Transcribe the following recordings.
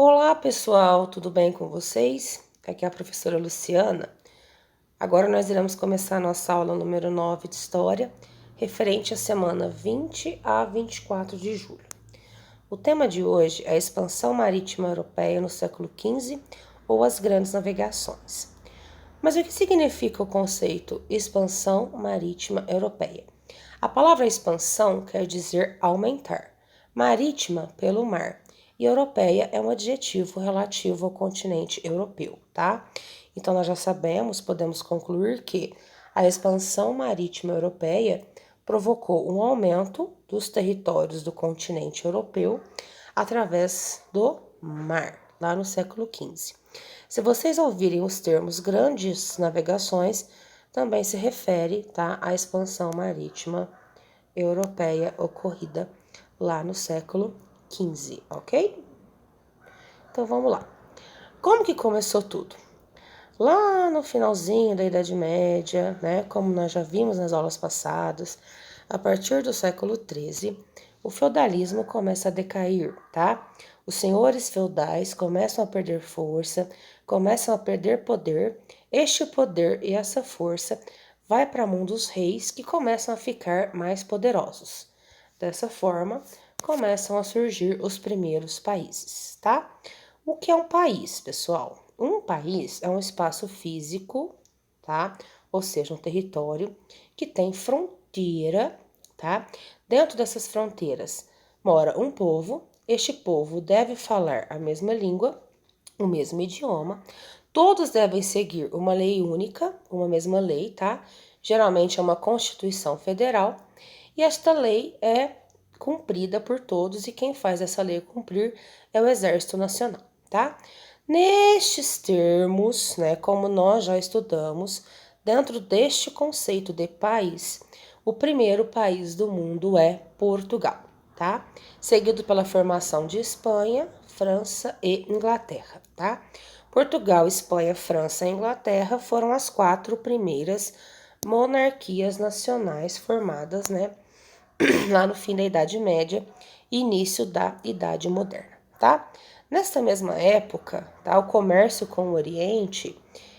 Olá, pessoal, tudo bem com vocês? Aqui é a professora Luciana. Agora nós iremos começar a nossa aula número 9 de História, referente à semana 20 a 24 de julho. O tema de hoje é a expansão marítima europeia no século XV ou as grandes navegações. Mas o que significa o conceito expansão marítima europeia? A palavra expansão quer dizer aumentar, marítima pelo mar, e europeia é um adjetivo relativo ao continente europeu, tá? Então nós já sabemos, podemos concluir que a expansão marítima europeia provocou um aumento dos territórios do continente europeu através do mar, lá no século XV. Se vocês ouvirem os termos grandes navegações, também se refere, tá, à expansão marítima europeia ocorrida lá no século XV, ok? Então vamos lá. Como que começou tudo? Lá no finalzinho da Idade Média, né, como nós já vimos nas aulas passadas, a partir do século XIII, o feudalismo começa a decair, tá? Os senhores feudais começam a perder força, começam a perder poder. Este poder e essa força vai para a mão dos reis, que começam a ficar mais poderosos. Dessa forma, começam a surgir os primeiros países, tá? O que é um país, pessoal? Um país é um espaço físico, tá? Ou seja, um território que tem fronteira, tá? Dentro dessas fronteiras mora um povo. Este povo deve falar a mesma língua, o mesmo idioma. Todos devem seguir uma lei única, uma mesma lei, tá? Geralmente é uma Constituição Federal, e esta lei é cumprida por todos, e quem faz essa lei cumprir é o Exército Nacional, tá? Nestes termos, né, como nós já estudamos, dentro deste conceito de país, o primeiro país do mundo é Portugal, tá? Seguido pela formação de Espanha, França e Inglaterra, tá? Portugal, Espanha, França e Inglaterra foram as 4 primeiras monarquias nacionais formadas, né, lá no fim da Idade Média e início da Idade Moderna, tá? Nesta mesma época, tá, o comércio com o Oriente,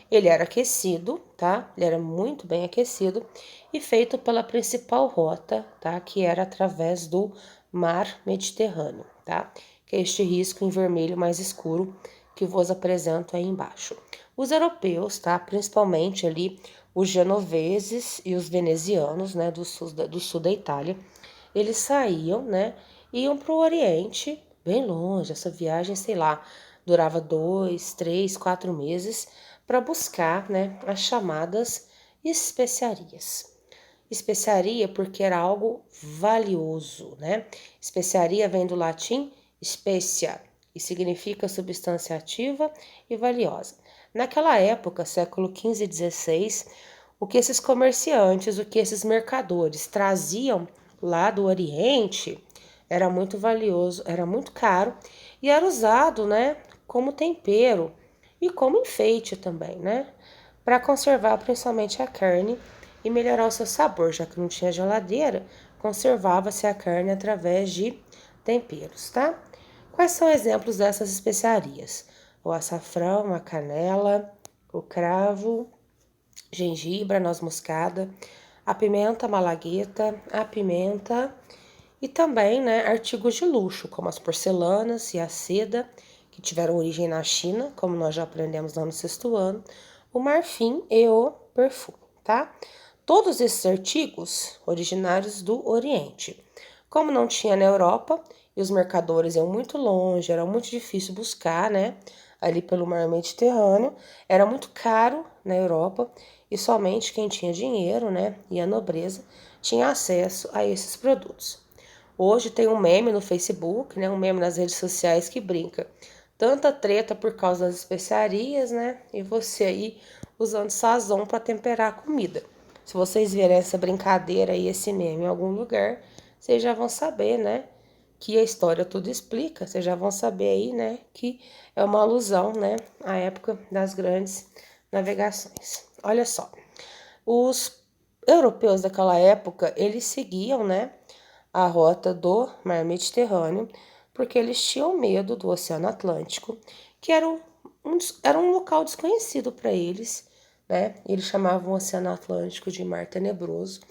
ele era aquecido, tá? Ele era muito bem aquecido e feito pela principal rota, tá? Que era através do Mar Mediterrâneo, tá? Que é este risco em vermelho mais escuro que vos apresento aí embaixo. Os europeus, tá? Principalmente ali os genoveses e os venezianos, né? Do sul da Itália, eles saíam, né? Iam para o Oriente, bem longe. Essa viagem, sei lá, durava 2, 3, 4 meses para buscar, né, as chamadas especiarias. Especiaria porque era algo valioso, né? Especiaria vem do latim specia e significa substância ativa e valiosa. Naquela época, século XV e XVI, o que esses comerciantes, o que esses mercadores traziam lá do Oriente era muito valioso, era muito caro e era usado, né, como tempero e como enfeite também, né, para conservar principalmente a carne e melhorar o seu sabor, já que não tinha geladeira, conservava-se a carne através de temperos, tá? Quais são exemplos dessas especiarias? O açafrão, a canela, o cravo, gengibre, a noz moscada, a pimenta malagueta, a pimenta e também, né, artigos de luxo, como as porcelanas e a seda, que tiveram origem na China, como nós já aprendemos lá no sexto ano, o marfim e o perfume, tá? Todos esses artigos originários do Oriente. Como não tinha na Europa e os mercadores iam muito longe, era muito difícil buscar, né? Ali pelo mar Mediterrâneo, era muito caro na Europa e somente quem tinha dinheiro, né? E a nobreza tinha acesso a esses produtos. Hoje tem um meme no Facebook, né? Um meme nas redes sociais que brinca. Tanta treta por causa das especiarias, né? E você aí usando sazon para temperar a comida. Se vocês verem essa brincadeira e esse meme em algum lugar, vocês já vão saber, né? Que a história tudo explica. Vocês já vão saber aí, né? Que é uma alusão, né? À época das grandes navegações. Olha só. Os europeus daquela época, eles seguiam, né? A rota do Mar Mediterrâneo, porque eles tinham medo do Oceano Atlântico, que era um local desconhecido para eles, né? Eles chamavam o Oceano Atlântico de Mar Tenebroso.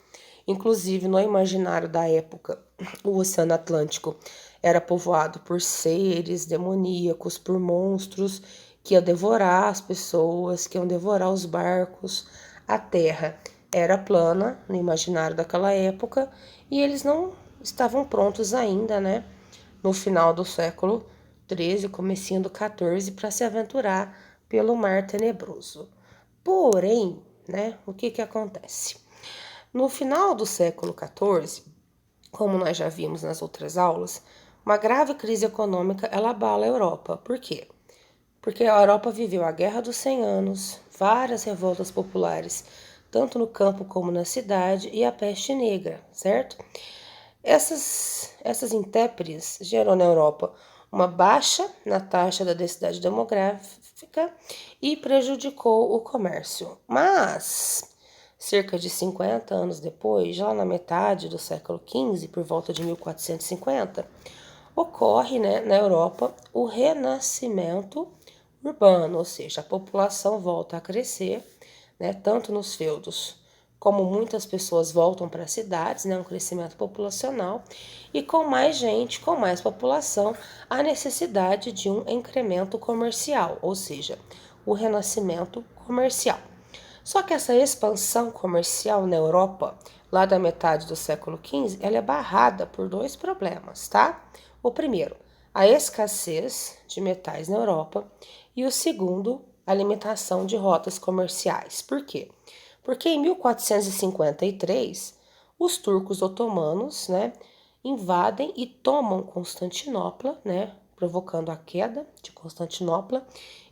Inclusive, no imaginário da época, o Oceano Atlântico era povoado por seres demoníacos, por monstros que iam devorar as pessoas, que iam devorar os barcos. A Terra era plana no imaginário daquela época e eles não estavam prontos ainda, né? No final do século XIII, comecinho do XIV, para se aventurar pelo Mar Tenebroso. Porém, né, o que acontece? No final do século XIV, como nós já vimos nas outras aulas, uma grave crise econômica ela abala a Europa. Por quê? Porque a Europa viveu a Guerra dos 100 Anos, várias revoltas populares, tanto no campo como na cidade, e a peste negra, certo? Essas intempéries gerou na Europa uma baixa na taxa da densidade demográfica e prejudicou o comércio. Mas, cerca de 50 anos depois, já na metade do século XV, por volta de 1450, ocorre, né, na Europa o renascimento urbano, ou seja, a população volta a crescer, né, tanto nos feudos como muitas pessoas voltam para as cidades, né, um crescimento populacional, e com mais gente, com mais população, a necessidade de um incremento comercial, ou seja, o renascimento comercial. Só que essa expansão comercial na Europa, lá da metade do século XV, ela é barrada por dois problemas, tá? O primeiro, a escassez de metais na Europa, e o segundo, a limitação de rotas comerciais. Por quê? Porque em 1453, os turcos otomanos, né, invadem e tomam Constantinopla, né, provocando a queda de Constantinopla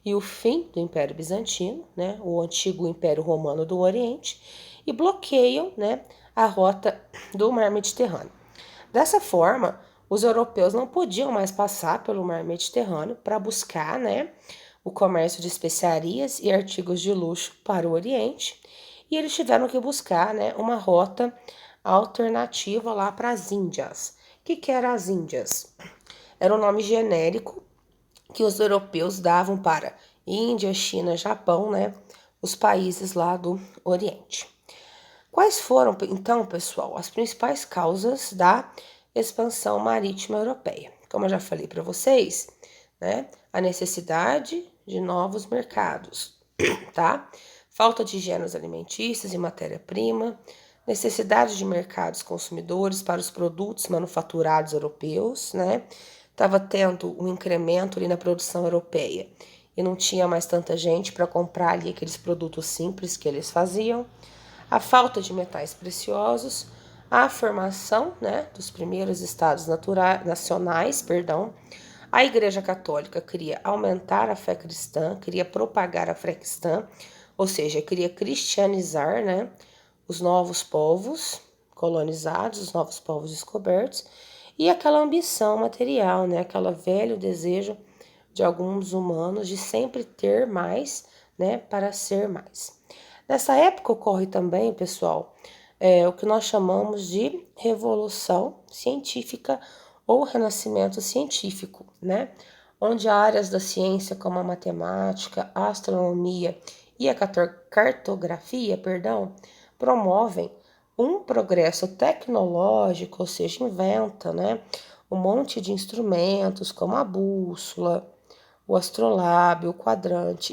e o fim do Império Bizantino, né, o antigo Império Romano do Oriente, e bloqueiam, né, a rota do Mar Mediterrâneo. Dessa forma, os europeus não podiam mais passar pelo Mar Mediterrâneo para buscar, né, o comércio de especiarias e artigos de luxo para o Oriente, e eles tiveram que buscar, né, uma rota alternativa lá para as Índias. O que eram as Índias? Era um nome genérico que os europeus davam para Índia, China, Japão, né, os países lá do Oriente. Quais foram, então, pessoal, as principais causas da expansão marítima europeia? Como eu já falei para vocês, né, a necessidade de novos mercados, tá? Falta de gêneros alimentícios e matéria-prima, necessidade de mercados consumidores para os produtos manufaturados europeus, né? Estava tendo um incremento ali na produção europeia e não tinha mais tanta gente para comprar ali aqueles produtos simples que eles faziam. A falta de metais preciosos, a formação, né, dos primeiros estados nacionais, a Igreja Católica queria aumentar a fé cristã, queria propagar a fé cristã, ou seja, queria cristianizar, né, os novos povos colonizados, os novos povos descobertos, e aquela ambição material, né, aquele velho desejo de alguns humanos de sempre ter mais, né, para ser mais. Nessa época ocorre também, pessoal, o que nós chamamos de revolução científica ou renascimento científico, né? Onde áreas da ciência como a matemática, a astronomia e a cartografia, promovem um progresso tecnológico, ou seja, inventa, né, um monte de instrumentos como a bússola, o astrolábio, o quadrante,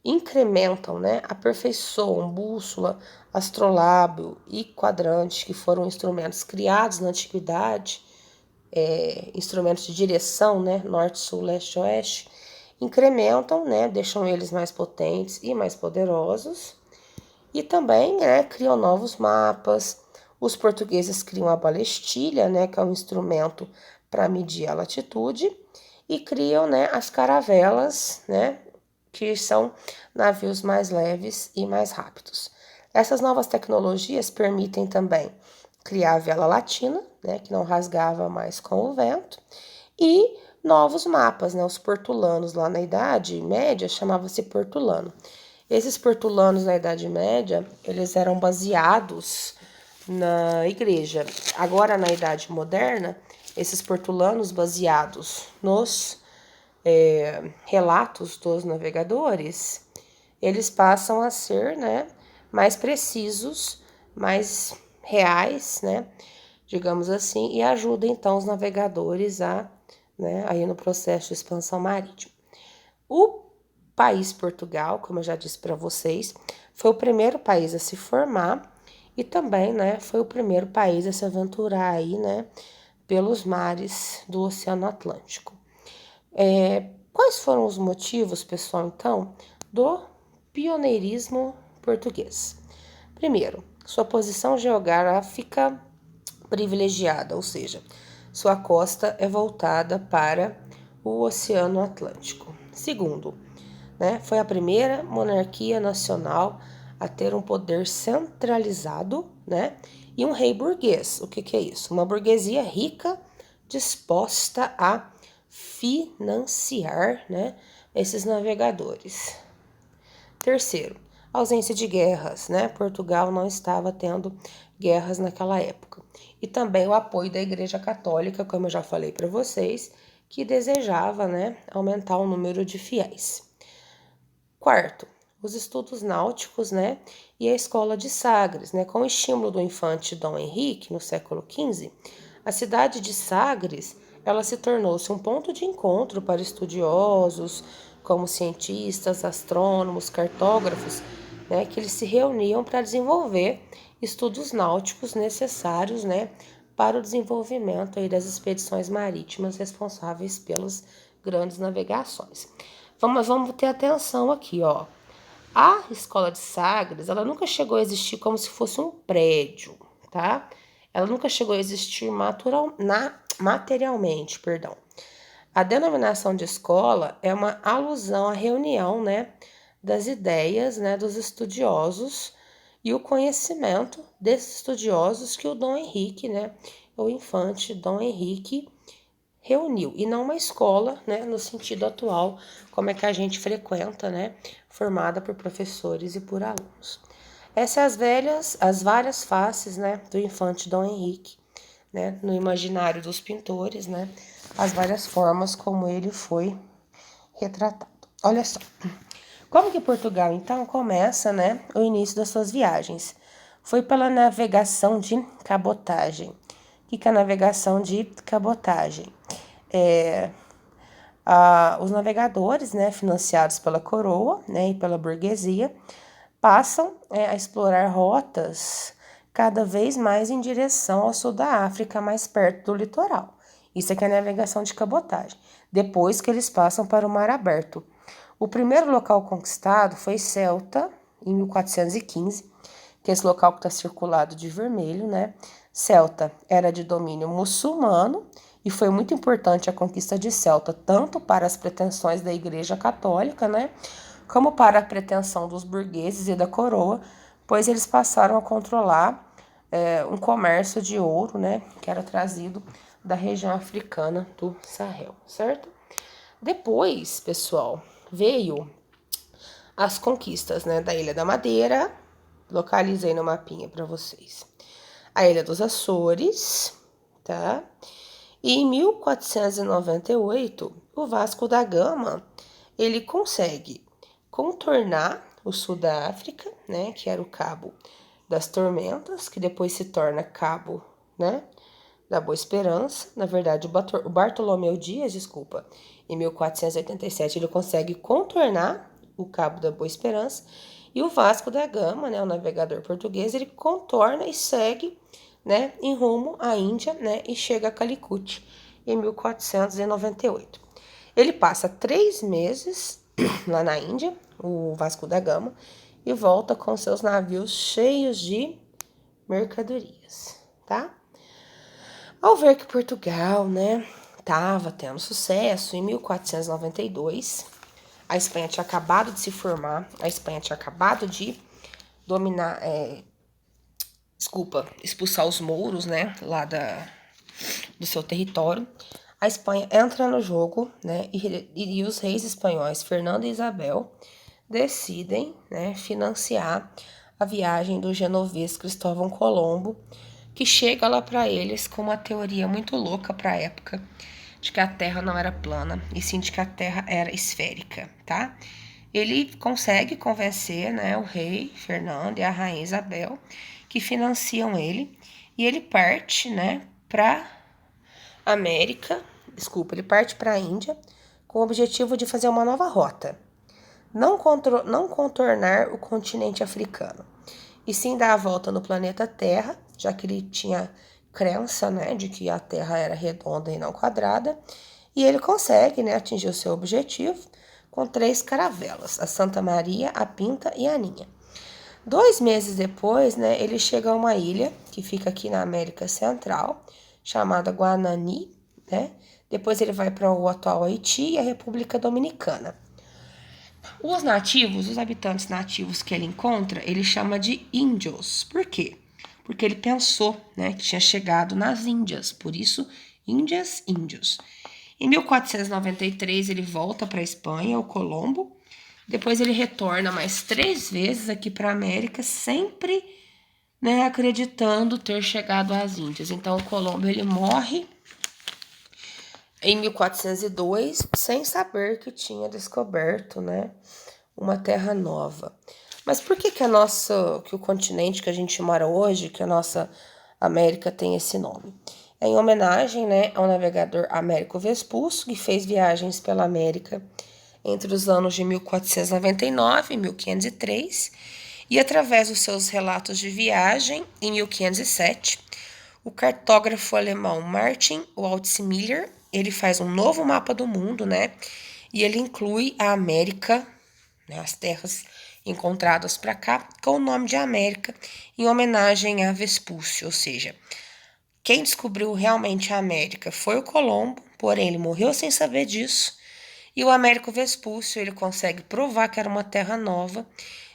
incrementam, né, aperfeiçoam bússola, astrolábio e quadrante, que foram instrumentos criados na antiguidade, instrumentos de direção, né, norte, sul, leste, oeste, incrementam, né, deixam eles mais potentes e mais poderosos, e também, né, criam novos mapas. Os portugueses criam a balestilha, né, que é um instrumento para medir a latitude, e criam, né, as caravelas, né, que são navios mais leves e mais rápidos. Essas novas tecnologias permitem também criar a vela latina, né, que não rasgava mais com o vento, e novos mapas, né, os portulanos lá na Idade Média chamava-se portulano. Esses portulanos na Idade Média, eles eram baseados na igreja. Agora, na Idade Moderna, esses portulanos baseados nos relatos dos navegadores, eles passam a ser, né, mais precisos, mais reais, né, digamos assim, e ajuda então os navegadores a, né, aí no processo de expansão marítima. O país Portugal, como eu já disse para vocês, foi o primeiro país a se formar e também, né, foi o primeiro país a se aventurar aí, né, pelos mares do Oceano Atlântico. Quais foram os motivos, pessoal, então, do pioneirismo português? Primeiro, sua posição geográfica privilegiada, ou seja, sua costa é voltada para o Oceano Atlântico. Segundo, né, foi a primeira monarquia nacional a ter um poder centralizado, né, e um rei burguês. O que é isso? Uma burguesia rica disposta a financiar, né, esses navegadores. Terceiro, ausência de guerras, né? Portugal não estava tendo guerras naquela época. E também o apoio da Igreja Católica, como eu já falei para vocês, que desejava, né, aumentar o número de fiéis. Quarto, os estudos náuticos, né, e a escola de Sagres, né, com o estímulo do infante Dom Henrique no século XV, a cidade de Sagres, ela se tornou-se um ponto de encontro para estudiosos, como cientistas, astrônomos, cartógrafos, né, que eles se reuniam para desenvolver estudos náuticos necessários, né, para o desenvolvimento aí das expedições marítimas responsáveis pelas grandes navegações. Vamos ter atenção aqui, ó. A escola de Sagres, ela nunca chegou a existir como se fosse um prédio, tá? Ela nunca chegou a existir materialmente, perdão. A denominação de escola é uma alusão à reunião, né, das ideias, né, dos estudiosos e o conhecimento desses estudiosos que o Dom Henrique, né, o infante Dom Henrique reuniu, e não uma escola, né, no sentido atual, como é que a gente frequenta, né, formada por professores e por alunos. Essas as várias faces, né, do infante Dom Henrique, né, no imaginário dos pintores, né, as várias formas como ele foi retratado. Olha só, como que Portugal, então, começa, né, o início das suas viagens? Foi pela navegação de cabotagem. O que é a navegação de cabotagem? Os navegadores, né, financiados pela coroa, né, e pela burguesia, passam a explorar rotas cada vez mais em direção ao sul da África, mais perto do litoral. Isso aqui é a navegação de cabotagem. Depois que eles passam para o mar aberto. O primeiro local conquistado foi Ceuta, em 1415, que é esse local que está circulado de vermelho, né? Ceuta era de domínio muçulmano e foi muito importante a conquista de Ceuta, tanto para as pretensões da Igreja Católica, né? Como para a pretensão dos burgueses e da coroa, pois eles passaram a controlar um comércio de ouro, né? Que era trazido da região africana do Sahel, certo? Depois, pessoal, veio as conquistas, né, da Ilha da Madeira, localizei no mapinha para vocês. A Ilha dos Açores, tá? E em 1498, o Vasco da Gama, ele consegue contornar o sul da África, né, que era o Cabo das Tormentas, que depois se torna Cabo, né, da Boa Esperança. Na verdade, o Bartolomeu Dias, desculpa, em 1487, ele consegue contornar o Cabo da Boa Esperança, e o Vasco da Gama, né, o navegador português, ele contorna e segue, né, em rumo à Índia, né, e chega a Calicut em 1498. Ele passa 3 meses lá na Índia, o Vasco da Gama, e volta com seus navios cheios de mercadorias, tá? Ao ver que Portugal, né, estava tendo sucesso, em 1492, a Espanha tinha acabado de se formar, a Espanha tinha acabado de dominar, expulsar os mouros, né, lá do seu território. A Espanha entra no jogo, né, e os reis espanhóis, Fernando e Isabel, decidem, né, financiar a viagem do genovês Cristóvão Colombo, que chega lá para eles com uma teoria muito louca para a época, de que a Terra não era plana, e sim de que a Terra era esférica, tá? Ele consegue convencer, né, o rei Fernando e a rainha Isabel, que financiam ele, e ele parte, né, para ele parte para a Índia com o objetivo de fazer uma nova rota. Não contornar o continente africano, e sim dar a volta no planeta Terra, já que ele tinha crença, né, de que a Terra era redonda e não quadrada, e ele consegue, né, atingir o seu objetivo com 3 caravelas, a Santa Maria, a Pinta e a Aninha. 2 meses depois, né, ele chega a uma ilha que fica aqui na América Central, chamada Guanani, né? Depois ele vai para o atual Haiti e a República Dominicana. Os habitantes nativos que ele encontra, ele chama de índios. Por quê? Porque ele pensou, né, que tinha chegado nas Índias, por isso, Índias, índios. Em 1493, ele volta para a Espanha, o Colombo. Depois ele retorna mais 3 vezes aqui para a América, sempre, né, acreditando ter chegado às Índias. Então, o Colombo ele morre em 1402, sem saber que tinha descoberto, né, uma terra nova. Mas por que que o continente que a gente mora hoje, que a nossa América tem esse nome? É em homenagem, né, ao navegador Américo Vespuccio, que fez viagens pela América entre os anos de 1499 e 1503, e através dos seus relatos de viagem, em 1507, o cartógrafo alemão Martin Waldseemüller, ele faz um novo mapa do mundo, né? E ele inclui a América, né, as terras encontradas para cá, com o nome de América, em homenagem a Vespúcio, ou seja, quem descobriu realmente a América foi o Colombo, porém ele morreu sem saber disso, e o Américo Vespúcio, ele consegue provar que era uma terra nova,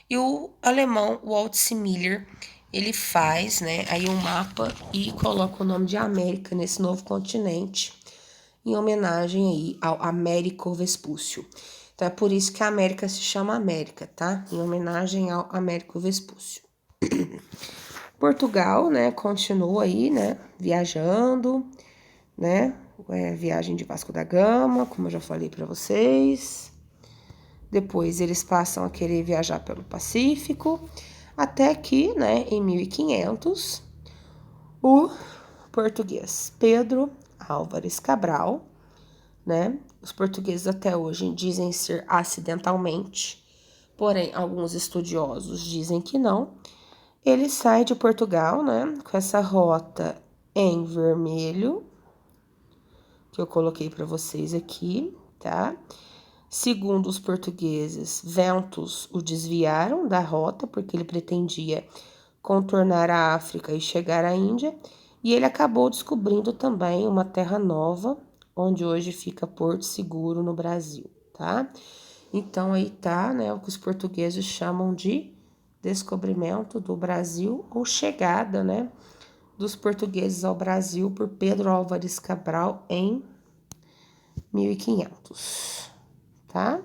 e o alemão Waldseemüller, ele faz, né, aí um mapa e coloca o nome de América nesse novo continente, em homenagem aí ao Américo Vespúcio. Então é por isso que a América se chama América, tá? Em homenagem ao Américo Vespúcio. Portugal, né, continua aí, né, viajando, né, viagem de Vasco da Gama, como eu já falei para vocês. Depois eles passam a querer viajar pelo Pacífico, até que, né, em 1500, o português Pedro Álvares Cabral, né, os portugueses até hoje dizem ser acidentalmente, porém alguns estudiosos dizem que não. Ele sai de Portugal, né, com essa rota em vermelho, que eu coloquei para vocês aqui, tá? Segundo os portugueses, ventos o desviaram da rota, porque ele pretendia contornar a África e chegar à Índia, e ele acabou descobrindo também uma terra nova, onde hoje fica Porto Seguro, no Brasil, tá? Então, aí tá, né, o que os portugueses chamam de descobrimento do Brasil, ou chegada, né, dos portugueses ao Brasil por Pedro Álvares Cabral em 1500, tá?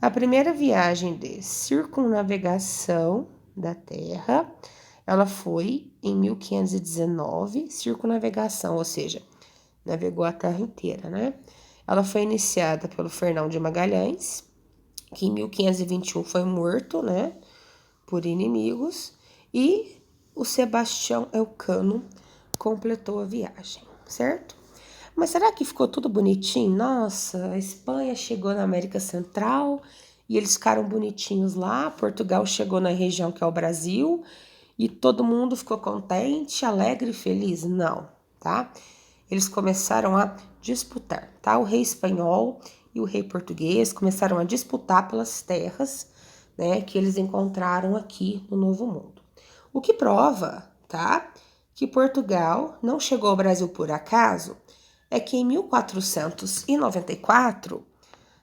A primeira viagem de circunnavegação da Terra, ela foi em 1519, circunnavegação, ou seja, navegou a Terra inteira, né? Ela foi iniciada pelo Fernão de Magalhães, que em 1521 foi morto, né, por inimigos, e o Sebastião Elcano completou a viagem, certo? Mas será que ficou tudo bonitinho? Nossa, a Espanha chegou na América Central e eles ficaram bonitinhos lá. Portugal chegou na região que é o Brasil e todo mundo ficou contente, alegre e feliz? Não, tá? Eles começaram a disputar, tá? O rei espanhol e o rei português começaram a disputar pelas terras, né, que eles encontraram aqui no Novo Mundo. O que prova, tá, que Portugal não chegou ao Brasil por acaso, é que em 1494,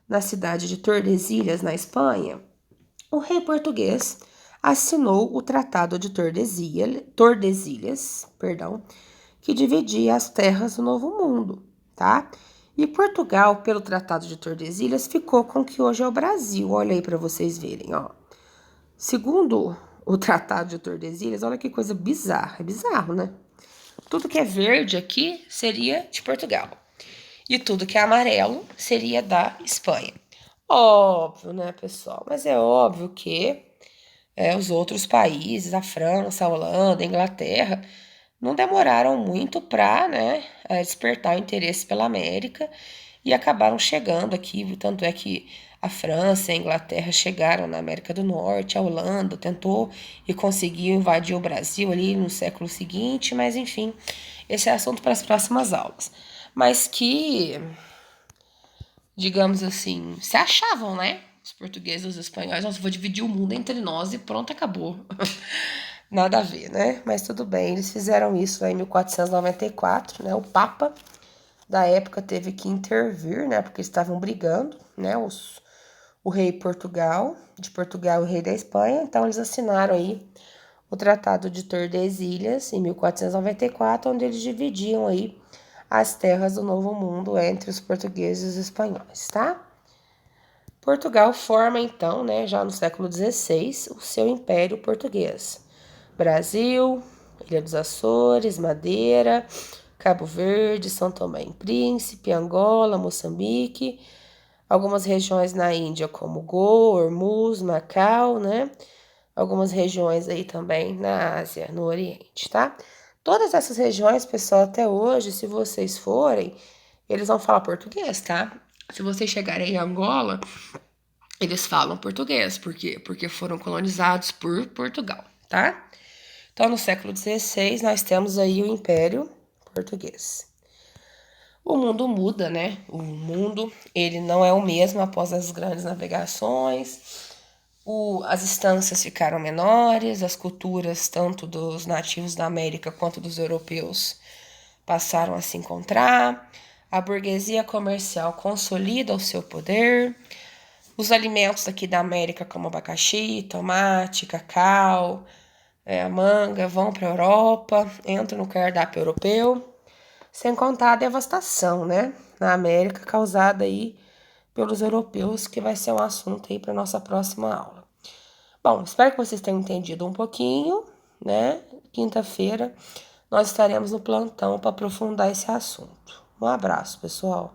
na cidade de Tordesilhas, na Espanha, o rei português assinou o Tratado de Tordesilhas, que dividia as terras do Novo Mundo, tá? E Portugal, pelo Tratado de Tordesilhas, ficou com o que hoje é o Brasil. Olha aí para vocês verem, ó. Segundo o Tratado de Tordesilhas, olha que coisa bizarra, é bizarro, né? Tudo que é verde aqui seria de Portugal. E tudo que é amarelo seria da Espanha. Óbvio, né, pessoal? Mas é óbvio que os outros países, a França, a Holanda, a Inglaterra, não demoraram muito para, né, despertar o interesse pela América e acabaram chegando aqui. Tanto é que a França e a Inglaterra chegaram na América do Norte, a Holanda tentou e conseguiu invadir o Brasil ali no século seguinte, mas enfim, esse é assunto para as próximas aulas. Mas que, digamos assim, se achavam, né? Os portugueses e os espanhóis, nossa, vou dividir o mundo entre nós e pronto, acabou. Nada a ver, né? Mas tudo bem, eles fizeram isso em 1494, né? O Papa da época teve que intervir, né? Porque eles estavam brigando, né? O rei de Portugal e o rei da Espanha. Então eles assinaram aí o Tratado de Tordesilhas em 1494, onde eles dividiam aí as terras do Novo Mundo entre os portugueses e os espanhóis, tá? Portugal forma então, né, já no século XVI, o seu Império Português. Brasil, Ilha dos Açores, Madeira, Cabo Verde, São Tomé e Príncipe, Angola, Moçambique, algumas regiões na Índia como Goa, Hormuz, Macau, né? Algumas regiões aí também na Ásia, no Oriente, tá? Todas essas regiões, pessoal, até hoje, se vocês forem, eles vão falar português, tá? Se vocês chegarem em Angola, eles falam português, por quê? Porque foram colonizados por Portugal, tá? Então, no século XVI, nós temos aí o Império Português. O mundo muda, né? O mundo, ele não é o mesmo após as grandes navegações. As estâncias ficaram menores, as culturas, tanto dos nativos da América quanto dos europeus, passaram a se encontrar. A burguesia comercial consolida o seu poder. Os alimentos aqui da América, como abacaxi, tomate, cacau, a manga, vão para a Europa, entram no cardápio europeu, sem contar a devastação, né, na América causada aí pelos europeus, que vai ser um assunto aí para nossa próxima aula. Bom, espero que vocês tenham entendido um pouquinho, né? Quinta-feira nós estaremos no plantão para aprofundar esse assunto. Um abraço, pessoal.